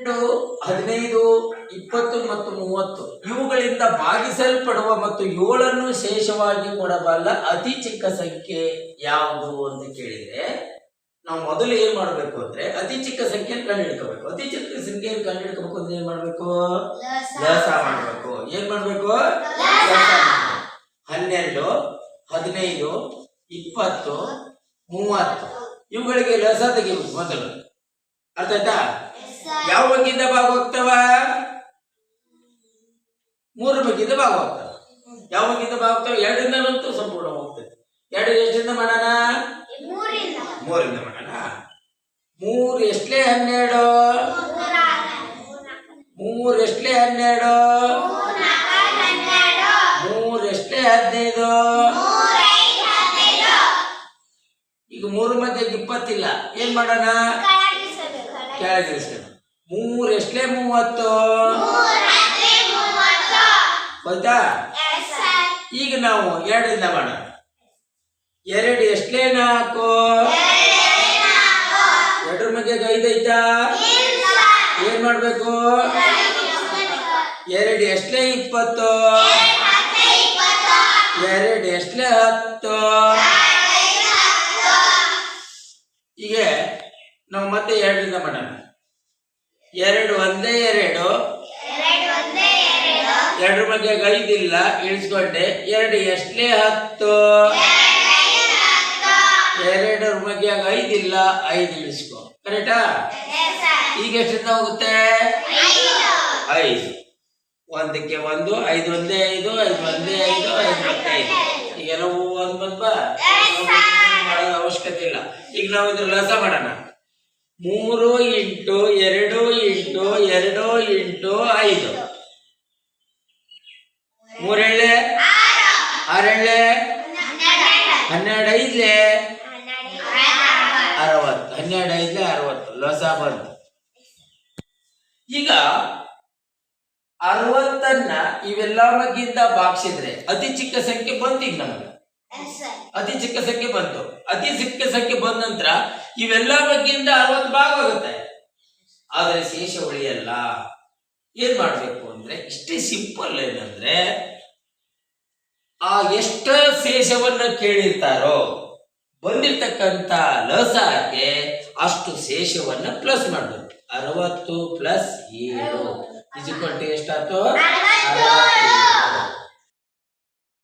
15, 20 ಮತ್ತು 30 ಇವುಗಳಿಂದ ಭಾಗಿಸಲ್ಪಡುವ ಮತ್ತು 7 ಶೇಷವಾಗಿ ಕೊಡಬಲ್ಲ ಅತಿ ಚಿಕ್ಕ ಸಂಖ್ಯೆ ಯಾವುದು ಅಂತ ಕೇಳಿದ್ರೆ ನಾವು ಮೊದಲು ಏನ್ ಮಾಡಬೇಕು ಅಂದ್ರೆ ಅತಿ ಚಿಕ್ಕ ಸಂಖ್ಯೆಯನ್ನು ಕಂಡುಹಿಡ್ಕೋಬೇಕು. ಅತಿ ಚಿಕ್ಕ ಸಂಖ್ಯೆಯನ್ನು ಕಂಡುಹಿಡ್ಕೋಬೇಕು ಅಂದ್ರೆ ಏನ್ ಮಾಡ್ಬೇಕು? ಲಸ ಮಾಡ್ಬೇಕು. ಏನ್ ಮಾಡ್ಬೇಕು? 12, 15, 20, 30 ಇವುಗಳಿಗೆ ಲಸ ತೆಗಿಬೇಕು ಮೊದಲು. ಅರ್ಥ ಆಯ್ತಾ? ಯಾವ ಬಗ್ಗಿಂದ ಭಾಗ ಹೋಗ್ತಾವ? 3 ಬಗ್ಗಿಂದ ಭಾಗ ಹೋಗ್ತಾವ. ಯಾವ ಬಗ್ಗಿಂದ ಭಾಗ ಹೋಗ್ತಾವ? 2ರಿಂದಂತೂ ಸಂಪೂರ್ಣ ಹೋಗ್ತದೆ. 2 ಎಷ್ಟಿಂದ ಮಾಡೋಣ? 3ರಿಂದ ಮಾಡೋಣ. 3 ಎಷ್ಟಲೇ 12? 3 ಎಷ್ಟಲೇ 12? 3 ಎಷ್ಟಲೇ 15? ಈಗ 3 ಮಧ್ಯೆ 20 ಇಲ್ಲ. ಏನ್ ಮಾಡೋಣ? ಕೆಳಗಿಳಿಸ್ಕೋಣ. 3 ಎಷ್ಟಲೇ 30? ಹೋಯ್ತಾ? ಈಗ ನಾವು 2ರಿಂದ ಮಾಡೋಣ. 2 ಎಷ್ಟಲೇ 4? 2 ಮಧ್ಯೆ 5 ಐತಾ? ಏನ್ ಮಾಡ್ಬೇಕು? 2 ಎಷ್ಟಲೇ 20? 2 ಎಷ್ಟಲೇ 10? ಹೀಗೆ ನಾವು ಮತ್ತೆ 2ರಿಂದ ಮಾಡೋಣ. 2 ಒಂದೇ 2, 2 ಮಧ್ಯೆ 5 ಇಲ್ಲ, ಇಳಿಸ್ಕೊಂಡೆ. 2 ಎಷ್ಟಲೇ 10? 2 ಮಧ್ಯೆ 5 ಇಲ್ಲ, 5 ಇಳಿಸ್ಕೊ. ಕರೆಕ್ಟಾ? ಈಗ ಎಷ್ಟಿಂದ ಹೋಗುತ್ತೆ? 5. 1ಕ್ಕೆ 1, 5 ಒಂದೇ 5, 5 ಒಂದೇ 5, 5 ಮತ್ತೆ 5. ಈಗೆಲ್ಲ ಒಂದು ಬಂದ್ಬಾ ಮಾಡೋದು ಅವಶ್ಯಕತೆ ಇಲ್ಲ. ಈಗ ನಾವು ಇದ್ರ ಲಸ ಮಾಡೋಣ. 3 × 2 × 2 × 5. 3 ಎಳ್ಳೆ 6 ಎಳ್ಳೆ 12 ಐದ್ಲೆ 60. 12 ಐದ್ಲೆ 60 ಲಸ ಬಂತು. ಈಗ 60ನ್ನ ಇವೆಲ್ಲ ಬಗ್ಗಿಂದ ಭಾಗಿಸಿದ್ರೆ ಅತಿ ಚಿಕ್ಕ ಸಂಖ್ಯೆ ಬಂತು. ಈಗ ನಮಗೆ ಅತಿ ಚಿಕ್ಕ ಸಂಖ್ಯೆ ಬಂತು. ಅತಿ ಚಿಕ್ಕ ಸಂಖ್ಯೆ ಬಂದ ನಂತರ ಇವೆಲ್ಲ ಬಗ್ಗೆಯಿಂದ 60 ಭಾಗವಾಗುತ್ತೆ. ಆದರೆ ಶೇಷ ಉಳಿಯಲ್ಲ. ಏನ್ ಮಾಡ್ಬೇಕು ಅಂದ್ರೆ ಇಷ್ಟೇ ಸಿಂಪಲ್. ಏನಂದ್ರೆ ಆ ಎಷ್ಟು ಶೇಷವನ್ನ ಕೇಳಿರ್ತಾರೋ ಬಂದಿರ್ತಕ್ಕಂಥ ಲಸಕ್ಕೆ ಅಷ್ಟು ಶೇಷವನ್ನ ಪ್ಲಸ್ ಮಾಡ್ಬೇಕು. 60 + 7 ಎಷ್ಟಾಯ್ತು? 60.